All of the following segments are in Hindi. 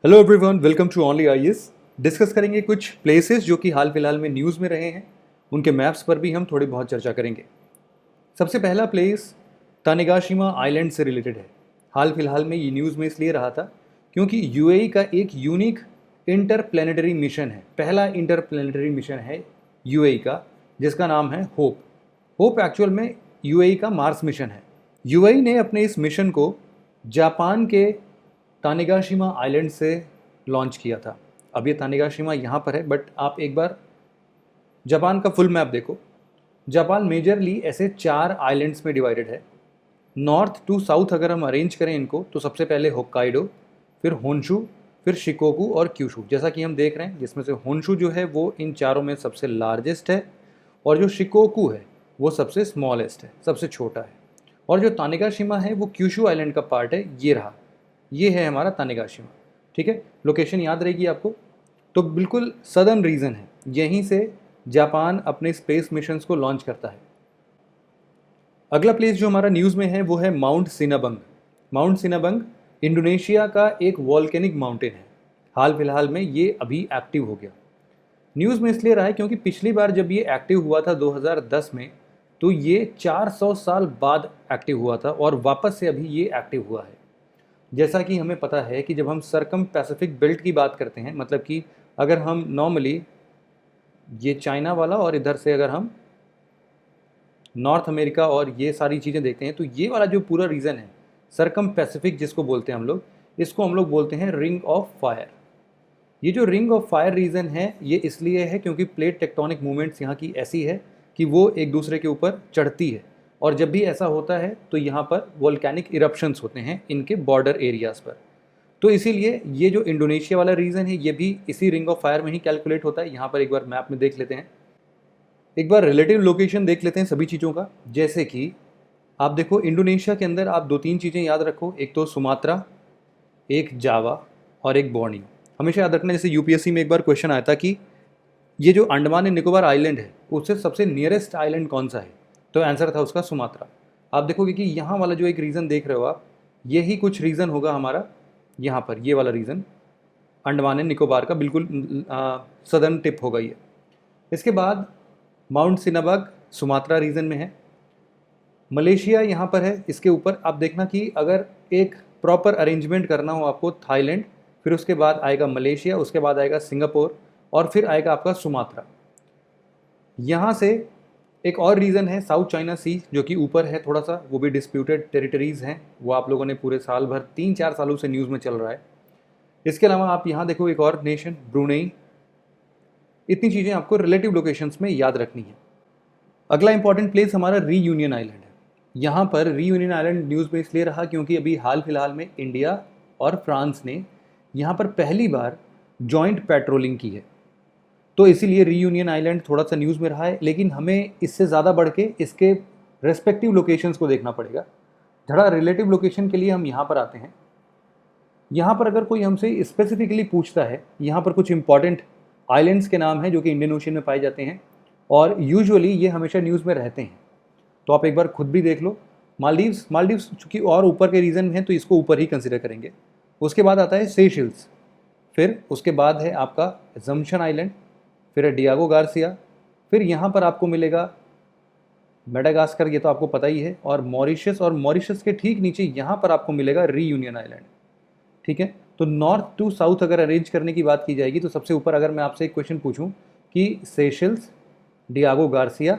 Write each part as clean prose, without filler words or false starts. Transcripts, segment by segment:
Hello everyone, welcome to only IAS. Discuss करेंगे कुछ प्लेसेस जो कि हाल फिलहाल में न्यूज़ में रहे हैं, उनके मैप्स पर भी हम थोड़ी बहुत चर्चा करेंगे। सबसे पहला प्लेस तानेगाशिमा आइलैंड से रिलेटेड है। हाल फिलहाल में ये न्यूज़ में इसलिए रहा था क्योंकि यूएई का एक यूनिक इंटरप्लेनेटरी मिशन है। पहला इंटरप्लेनेटरी मिशन है यूएई का, जिसका नाम है होप। होप एक्चुअल में यूएई का मार्स मिशन है। यूएई ने अपने इस मिशन को जापान के तानेगाशिमा आइलैंड से लॉन्च किया था। अब ये तानेगाशिमा यहाँ पर है, बट आप एक बार जापान का फुल मैप देखो। जापान मेजरली ऐसे 4 आइलैंड्स में डिवाइडेड है। नॉर्थ टू साउथ अगर हम अरेंज करें इनको, तो सबसे पहले होक्काइडो, फिर होन्शु, फिर शिकोकू और क्यूशु। जैसा कि हम देख रहे हैं, जिसमें से होन्शु जो है वो इन चारों में सबसे लार्जेस्ट है, और जो शिकोकू है वो सबसे स्मॉलेस्ट है, सबसे छोटा है। और जो तानेगाशिमा है वो क्यूशु आइलैंड का पार्ट है। ये रहा, ये है हमारा तानेगाशिमा। ठीक है, लोकेशन याद रहेगी आपको। तो बिल्कुल सदर्न रीजन है, यहीं से जापान अपने स्पेस मिशंस को लॉन्च करता है। अगला प्लेस जो हमारा न्यूज़ में है वो है mount Sinabung. Mount Sinabung Indonesia का एक वॉल्केनिक माउंटेन है। हाल फिलहाल में ये अभी एक्टिव हो गया। न्यूज़ में इसलिए रहा है क्योंकि पिछली बार जब ये एक्टिव हुआ था 2010 में, तो ये 400 साल बाद एक्टिव हुआ था और वापस से अभी ये एक्टिव हुआ है। जैसा कि हमें पता है कि जब हम सरकम पैसिफिक बेल्ट की बात करते हैं, मतलब कि अगर हम नॉर्मली ये चाइना वाला और इधर से अगर हम नॉर्थ अमेरिका और ये सारी चीज़ें देखते हैं, तो ये वाला जो पूरा रीजन है सरकम पैसिफिक जिसको बोलते हैं हम लोग, इसको हम लोग बोलते हैं रिंग ऑफ फायर। ये जो रिंग ऑफ फायर रीजन है ये इसलिए है क्योंकि प्लेट टेक्टोनिक मूवमेंट्स यहाँ की ऐसी है कि वो एक दूसरे के ऊपर चढ़ती है, और जब भी ऐसा होता है तो यहाँ पर वोल्केनिक इरप्शंस होते हैं इनके बॉर्डर एरियाज़ पर। तो इसीलिए ये जो इंडोनेशिया वाला रीजन है ये भी इसी रिंग ऑफ फायर में ही कैलकुलेट होता है। यहाँ पर एक बार मैप में देख लेते हैं, एक बार रिलेटिव लोकेशन देख लेते हैं सभी चीज़ों का। जैसे कि आप देखो, इंडोनेशिया के अंदर आप 2-3 चीज़ें याद रखो, एक तो सुमात्रा, एक जावा और एक बोर्नियो। हमेशा याद रखना, जैसे यूपीएससी में एक बार क्वेश्चन आया था कि ये जो अंडमान एंड निकोबार आइलैंड है उससे सबसे नियरेस्ट आइलैंड कौन सा है, तो आंसर था उसका सुमात्रा। आप देखोगे कि यहाँ वाला जो एक रीज़न देख रहे हो आप, यही कुछ रीज़न होगा हमारा यहाँ पर, ये वाला रीज़न अंडमान एंड निकोबार का बिल्कुल सदर्न टिप होगा ये। इसके बाद माउंट सिनाबग सुमात्रा रीजन में है। मलेशिया यहाँ पर है। इसके ऊपर आप देखना कि अगर एक प्रॉपर अरेंजमेंट करना हो आपको, थाईलैंड, फिर उसके बाद आएगा मलेशिया, उसके बाद आएगा सिंगापुर, और फिर आएगा आपका सुमात्रा। यहाँ से एक और रीज़न है साउथ चाइना सी, जो कि ऊपर है थोड़ा सा, वो भी डिस्प्यूटेड टेरिटरीज़ हैं। वो आप लोगों ने पूरे साल भर 3-4 सालों से न्यूज़ में चल रहा है। इसके अलावा आप यहाँ देखो एक और नेशन ब्रुनेई। इतनी चीज़ें आपको रिलेटिव लोकेशंस में याद रखनी है। अगला इंपॉर्टेंट प्लेस हमारा रीयूनियन आइलैंड है। यहाँ पर रीयूनियन आइलैंड न्यूज़ में इसलिए रहा क्योंकि अभी हाल फिलहाल में इंडिया और फ्रांस ने यहाँ पर पहली बार जॉइंट पेट्रोलिंग की है, तो इसीलिए रीयूनियन आइलैंड थोड़ा सा न्यूज़ में रहा है। लेकिन हमें इससे ज़्यादा बढ़ के इसके रेस्पेक्टिव लोकेशंस को देखना पड़ेगा। थोड़ा रिलेटिव लोकेशन के लिए हम यहाँ पर आते हैं। यहाँ पर अगर कोई हमसे स्पेसिफिकली पूछता है, यहाँ पर कुछ इंपॉर्टेंट आइलैंड्स के नाम हैं जो कि इंडियन ओशन में पाए जाते हैं, और यूजुअली ये हमेशा न्यूज़ में रहते हैं, तो आप एक बार खुद भी देख लो। मालदीव्स चूँकि और ऊपर के रीजन में है तो इसको ऊपर ही कंसिडर करेंगे। उसके बाद आता है सेशल्स, फिर उसके बाद है आपका जम्शन आइलैंड, फिर है डियागो गार्सिया, फिर यहाँ पर आपको मिलेगा मेडागास्कर, ये तो आपको पता ही है, और मॉरिशस के ठीक नीचे यहाँ पर आपको मिलेगा रीयूनियन आइलैंड। ठीक है, तो नॉर्थ टू साउथ अगर अरेंज करने की बात की जाएगी तो सबसे ऊपर अगर मैं आपसे एक क्वेश्चन पूछूं कि सेशल्स, डियागो गार्सिया,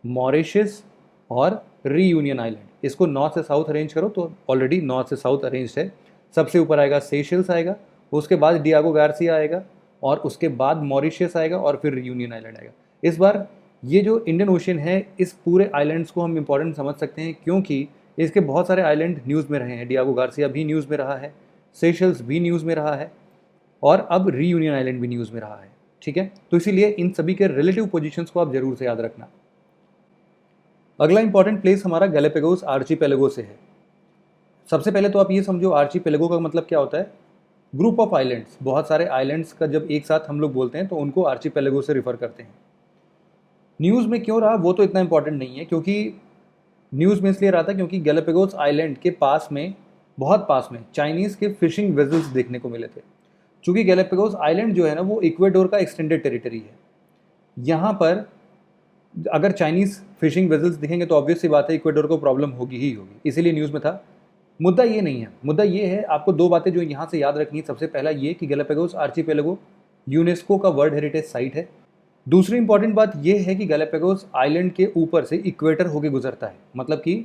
मॉरिशस और रीयूनियन आइलैंड, इसको नॉर्थ से साउथ अरेंज करो, तो ऑलरेडी नॉर्थ से साउथ अरेंज है। सबसे ऊपर आएगा सेशल्स आएगा, उसके बाद डियागो गार्सिया आएगा, और उसके बाद मॉरिशस आएगा, और फिर रीयूनियन आइलैंड आएगा। इस बार ये जो इंडियन ओशन है, इस पूरे आइलैंड्स को हम इंपॉर्टेंट समझ सकते हैं क्योंकि इसके बहुत सारे आइलैंड न्यूज़ में रहे हैं। डियागो गार्सिया भी न्यूज़ में रहा है, सेशल्स भी न्यूज़ में रहा है, और अब रीयूनियन आइलैंड भी न्यूज़ में रहा है। ठीक है, तो इसीलिए इन सभी के रिलेटिव पोजीशंस को आप जरूर से याद रखना। अगला इंपॉर्टेंट प्लेस हमारा गैलापागोस आर्चीपेलागो से है। सबसे पहले तो आप ये समझो, आर्चीपेलागो का मतलब क्या होता है? Group of islands. बहुत सारे आइलैंड्स का जब एक साथ हम लोग बोलते हैं तो उनको आर्चीपेलागो से रिफर करते हैं। न्यूज़ में क्यों रहा वो तो इतना इंपॉर्टेंट नहीं है, क्योंकि न्यूज़ में इसलिए रहा था क्योंकि गैलापागोस आइलैंड के पास में, बहुत पास में, चाइनीज़ के फिशिंग वेजल्स देखने को मिले थे। चूँकि गैलापागोस आइलैंड जो है ना वो इक्वेडोर का एक्सटेंडेड टेरिटरी है। यहाँ पर अगर चाइनीज़ फिशिंग वेजल्स दिखेंगे तो ऑब्वियस सी बात है इक्वेडोर को प्रॉब्लम होगी ही होगी, इसीलिए न्यूज़ में था। मुद्दा ये नहीं है, मुद्दा ये है, आपको दो बातें जो यहाँ से याद रखनी है। सबसे पहला ये कि गैलापागोस आर्चिपेलागो यूनेस्को का वर्ल्ड हेरिटेज साइट है। दूसरी इंपॉर्टेंट बात यह है कि गैलापागोस आइलैंड के ऊपर से इक्वेटर होके गुजरता है। मतलब कि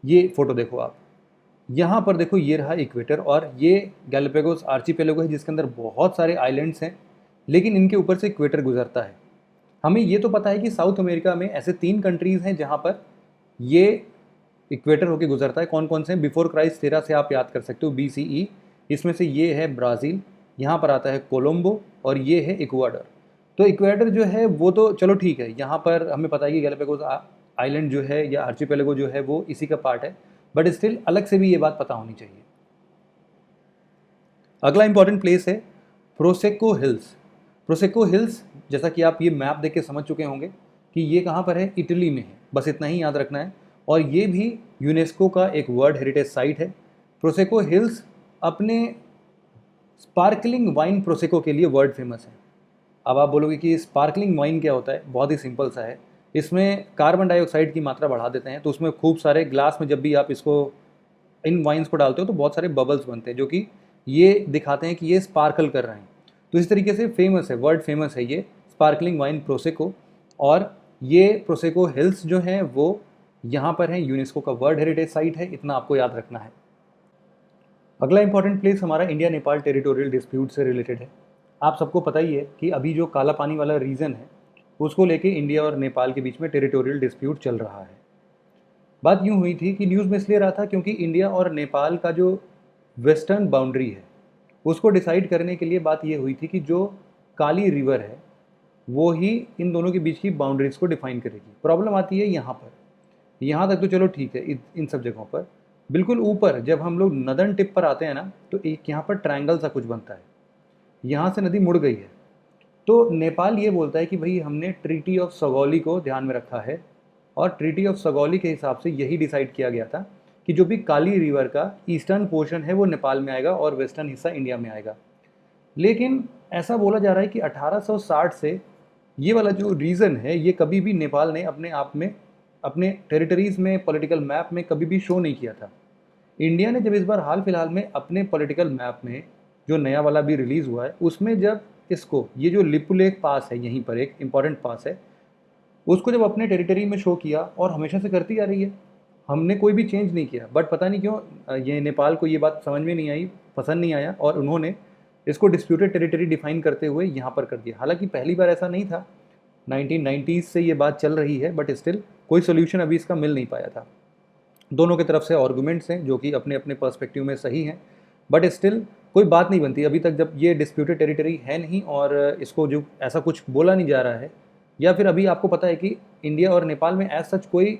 ये फोटो देखो आप, यहाँ पर देखो ये रहा इक्वेटर और ये गैलापागोस आर्चिपेलागो है जिसके अंदर बहुत सारे आइलैंड्स हैं, लेकिन इनके ऊपर से इक्वेटर गुजरता है। हमें ये तो पता है कि साउथ अमेरिका में ऐसे 3 कंट्रीज़ हैं जहाँ पर ये इक्वेटर होके गुजरता है। कौन कौन से हैं? बिफोर क्राइस्ट एरा से आप याद कर सकते हो, BCE। इसमें से ये है ब्राज़ील, यहाँ पर आता है कोलंबो और ये है इक्वाडोर। तो इक्वेडर जो है वो तो चलो ठीक है, यहाँ पर हमें पता है कि गैलापागोस आइलैंड जो है या आर्चिपेलागो जो है वो इसी का पार्ट है, बट स्टिल अलग से भी ये बात पता होनी चाहिए। अगला इंपॉर्टेंट प्लेस है प्रोसेको हिल्स। प्रोसेको हिल्स, जैसा कि आप ये मैप देख के समझ चुके होंगे कि ये कहाँ पर है, इटली में है, बस इतना ही याद रखना है। और ये भी यूनेस्को का एक वर्ल्ड हेरिटेज साइट है। प्रोसेको हिल्स अपने स्पार्कलिंग वाइन प्रोसेको के लिए वर्ल्ड फेमस है। अब आप बोलोगे कि स्पार्कलिंग वाइन क्या होता है? बहुत ही सिंपल सा है, इसमें कार्बन डाइऑक्साइड की मात्रा बढ़ा देते हैं, तो उसमें खूब सारे ग्लास में जब भी आप इसको इन वाइन्स को डालते हो तो बहुत सारे बबल्स बनते हैं जो कि ये दिखाते हैं कि ये स्पार्कल कर रहे हैं। तो इस तरीके से फेमस है, वर्ल्ड फेमस है ये स्पार्कलिंग वाइन प्रोसेको। और ये प्रोसेको हिल्स जो हैं वो यहाँ पर हैं, यूनेस्को का वर्ल्ड हेरिटेज साइट है, इतना आपको याद रखना है। अगला इंपॉर्टेंट प्लेस हमारा इंडिया नेपाल टेरिटोरियल डिस्प्यूट से रिलेटेड है। आप सबको पता ही है कि अभी जो काला पानी वाला रीजन है उसको लेके इंडिया और नेपाल के बीच में टेरिटोरियल डिस्प्यूट चल रहा है। बात यूँ हुई थी कि न्यूज़ में इसलिए रहा था क्योंकि इंडिया और नेपाल का जो वेस्टर्न बाउंड्री है उसको डिसाइड करने के लिए बात ये हुई थी कि जो काली रिवर है वो ही इन दोनों के बीच की बाउंड्रीज़ को डिफाइन करेगी। प्रॉब्लम आती है यहाँ पर, यहाँ तक तो चलो ठीक है, इन सब जगहों पर। बिल्कुल ऊपर जब हम लोग नदर्न टिप पर आते हैं ना तो एक यहाँ पर ट्रायंगल सा कुछ बनता है, यहाँ से नदी मुड़ गई है। तो नेपाल ये बोलता है कि भाई हमने ट्रीटी ऑफ सगौली को ध्यान में रखा है और ट्रीटी ऑफ सगौली के हिसाब से यही डिसाइड किया गया था कि जो भी काली रिवर का ईस्टर्न पोर्शन है वो नेपाल में आएगा और वेस्टर्न हिस्सा इंडिया में आएगा। लेकिन ऐसा बोला जा रहा है कि 1860 से ये वाला जो रीज़न है ये कभी भी नेपाल ने अपने आप में, अपने टेरिटरीज़ में, पॉलिटिकल मैप में कभी भी शो नहीं किया था। इंडिया ने जब इस बार हाल फिलहाल में अपने पॉलिटिकल मैप में जो नया वाला भी रिलीज़ हुआ है उसमें जब इसको, ये जो लिपुलेख पास है यहीं पर एक इम्पॉर्टेंट पास है, उसको जब अपने टेरिटरी में शो किया, और हमेशा से करती आ रही है, हमने कोई भी चेंज नहीं किया, बट पता नहीं क्यों ये नेपाल को ये बात समझ में नहीं आई, पसंद नहीं आया और उन्होंने इसको डिस्प्यूटेड टेरिटरी डिफाइन करते हुए यहाँ पर कर दिया। हालांकि पहली बार ऐसा नहीं था, 1990s से ये बात चल रही है, बट स्टिल कोई सोल्यूशन अभी इसका मिल नहीं पाया था। दोनों की तरफ से आर्गूमेंट्स हैं जो कि अपने अपने पर्सपेक्टिव में सही हैं, बट स्टिल कोई बात नहीं बनती अभी तक, जब ये डिस्प्यूटेड टेरिटरी है नहीं और इसको जो ऐसा कुछ बोला नहीं जा रहा है। या फिर अभी आपको पता है कि इंडिया और नेपाल में एज सच कोई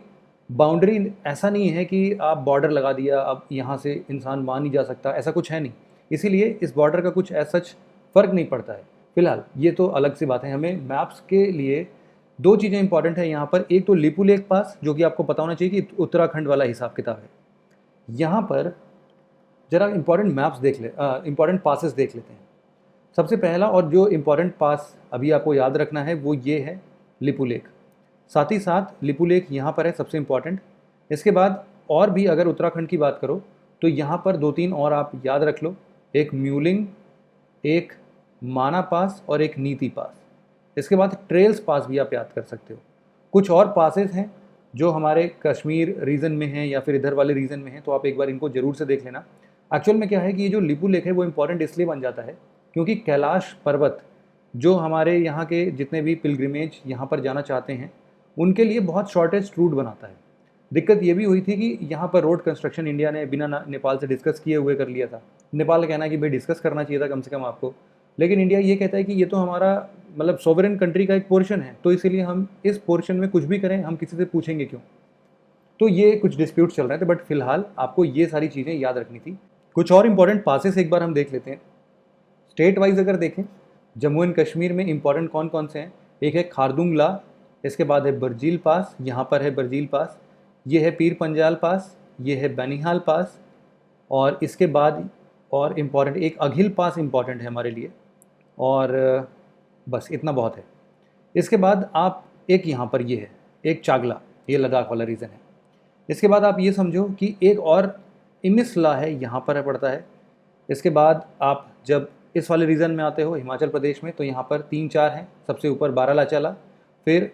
बाउंड्री ऐसा नहीं है कि आप बॉर्डर लगा दिया, अब यहाँ से इंसान वहाँ नहीं जा सकता, ऐसा कुछ है नहीं। इसीलिए इस बॉर्डर का कुछ एज सच फ़र्क नहीं पड़ता है फिलहाल। ये तो अलग सी बात है। हमें मैप्स के लिए दो चीज़ें इंपॉर्टेंट है यहाँ पर, एक तो लिपुलेख पास जो कि आपको पता होना चाहिए कि उत्तराखंड वाला हिसाब किताब है। यहाँ पर जरा इंपॉर्टेंट मैप्स देख ले, इंपॉर्टेंट पासेस देख लेते हैं। सबसे पहला और जो इंपॉर्टेंट पास अभी आपको याद रखना है वो ये है लिपुलेख। साथ ही साथ लिपुलेख यहाँ पर है सबसे इम्पॉर्टेंट। इसके बाद और भी अगर उत्तराखंड की बात करो तो यहाँ पर 2-3 और आप याद रख लो, एक म्यूलिंग, एक माना पास और एक नीति पास। इसके बाद ट्रेल्स पास भी आप याद कर सकते हो। कुछ और पासेस हैं जो हमारे कश्मीर रीजन में हैं या फिर इधर वाले रीजन में हैं, तो आप एक बार इनको ज़रूर से देख लेना। एक्चुअल में क्या है कि ये जो लिपुलेख है वो इम्पॉर्टेंट इसलिए बन जाता है क्योंकि कैलाश पर्वत जो हमारे यहाँ के जितने भी पिलग्रिमेज यहाँ पर जाना चाहते हैं उनके लिए बहुत शॉर्टेस्ट रूट बनाता है। दिक्कत ये भी हुई थी कि यहाँ पर रोड कंस्ट्रक्शन इंडिया ने बिना नेपाल से डिस्कस किए हुए कर लिया था। नेपाल का कहना है कि भाई डिस्कस करना चाहिए था कम से कम आपको, लेकिन इंडिया ये कहता है कि ये तो हमारा मतलब सॉवरेन कंट्री का एक पोर्शन है, तो इसीलिए हम इस पोर्शन में कुछ भी करें, हम किसी से पूछेंगे क्यों। तो ये कुछ डिस्प्यूट चल रहे थे, बट फिलहाल आपको ये सारी चीज़ें याद रखनी थी। कुछ और इंपॉर्टेंट पासेस एक बार हम देख लेते हैं। स्टेट वाइज अगर देखें, जम्मू एंड कश्मीर में इंपॉर्टेंट कौन कौन से हैं, एक है खारदुंगला, इसके बाद है बर्जील पास, यहाँ पर है बर्जील पास, ये है पीर पंजाल पास, ये है बनिहाल पास, और इसके बाद और इम्पॉर्टेंट एक अघिल पास इम्पॉर्टेंट है हमारे लिए, और बस इतना बहुत है। इसके बाद आप एक यहाँ पर ये है, एक चागला, ये लद्दाख वाला रीज़न है। इसके बाद आप ये समझो कि एक और इमिसला है, यहाँ पर पड़ता है। इसके बाद आप जब इस वाले रीजन में आते हो हिमाचल प्रदेश में, तो यहाँ पर 3-4 हैं। सबसे ऊपर बारालाचाला, फिर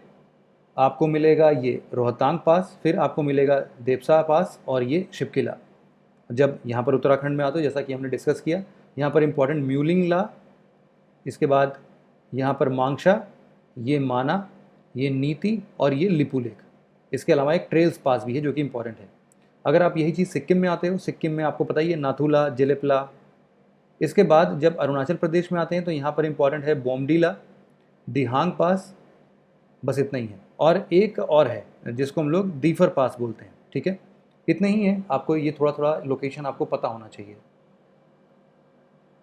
आपको मिलेगा ये रोहतांग पास, फिर आपको मिलेगा देपसा पास, और ये शिपकिला। जब यहाँ पर उत्तराखंड में आते हो, जैसा कि हमने डिस्कस किया, यहाँ पर इम्पॉर्टेंट म्यूलिंगला, इसके बाद यहाँ पर मांगशा, ये माना, ये नीति और ये लिपुलेख। इसके अलावा एक ट्रेल्स पास भी है जो कि इम्पॉर्टेंट है। अगर आप यही चीज़ सिक्किम में आते हो, सिक्किम में आपको पता ही है नाथुला, जिलेपला। इसके बाद जब अरुणाचल प्रदेश में आते हैं तो यहाँ पर इम्पॉर्टेंट है बोमडीला, दिहांग पास, बस इतना ही है। और एक और है जिसको हम लोग दीफर पास बोलते हैं, ठीक है। इतने ही है, आपको ये थोड़ा थोड़ा लोकेशन आपको पता होना चाहिए।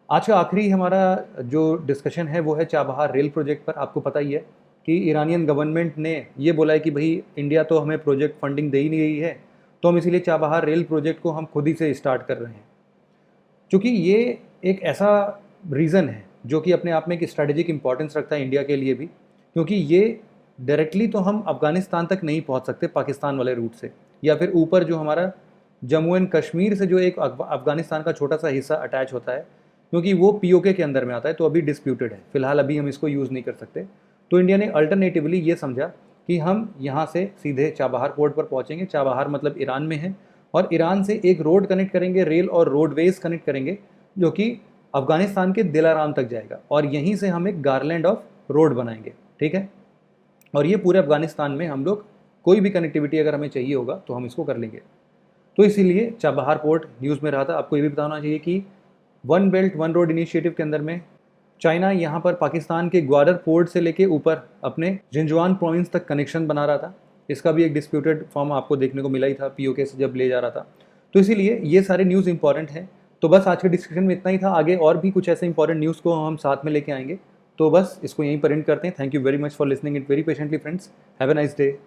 आज का आखिरी हमारा जो डिस्कशन है वो है चाबहार रेल प्रोजेक्ट पर। आपको पता ही है कि ईरानियन गवर्नमेंट ने ये बोला है कि भाई इंडिया तो हमें प्रोजेक्ट फंडिंग दे ही नहीं रही है, तो हम इसीलिए चाबहार रेल प्रोजेक्ट को हम खुद ही से स्टार्ट कर रहे हैं। क्योंकि ये एक ऐसा रीज़न है जो कि अपने आप में एक स्ट्रैटेजिक इंपॉर्टेंस रखता है इंडिया के लिए भी, क्योंकि ये डायरेक्टली तो हम अफ़गानिस्तान तक नहीं पहुंच सकते पाकिस्तान वाले रूट से, या फिर ऊपर जो हमारा जम्मू एंड कश्मीर से जो एक अफ़गानिस्तान का छोटा सा हिस्सा अटैच होता है, क्योंकि वो पीओके के अंदर में आता है, तो अभी डिस्प्यूटेड है, फिलहाल अभी हम इसको यूज़ नहीं कर सकते। तो इंडिया ने अल्टरनेटिवली ये समझा कि हम यहाँ से सीधे चाबहार पोर्ट पर पहुँचेंगे। चाबहार मतलब ईरान में है, और ईरान से एक रोड कनेक्ट करेंगे, रेल और रोडवेज कनेक्ट करेंगे, जो कि अफ़गानिस्तान के दिलाराम तक जाएगा, और यहीं से हम एक गार्लैंड ऑफ रोड बनाएंगे, ठीक है। और ये पूरे अफ़गानिस्तान में हम लोग कोई भी कनेक्टिविटी अगर हमें चाहिए होगा तो हम इसको कर लेंगे। तो इसीलिए चाबहार पोर्ट न्यूज़ में रहा था। आपको ये भी बताना चाहिए कि one belt one road initiative के अंदर में चाइना यहाँ पर पाकिस्तान के ग्वादर पोर्ट से लेके ऊपर अपने जिंजुआन प्रोविंस तक कनेक्शन बना रहा था। इसका भी एक डिस्प्यूटेड फॉर्म आपको देखने को मिला ही था पीओके से जब ले जा रहा था। तो इसीलिए ये सारे न्यूज़ इंपॉर्टेंट हैं। तो बस आज के डिस्कशन में इतना ही था। आगे और भी कुछ ऐसे इंपॉर्टेंट न्यूज़ को हम साथ में लेके आएंगे। तो बस इसको यहीं पर एंड करते हैं। Thank you very much for listening it very patiently friends. Have a nice day.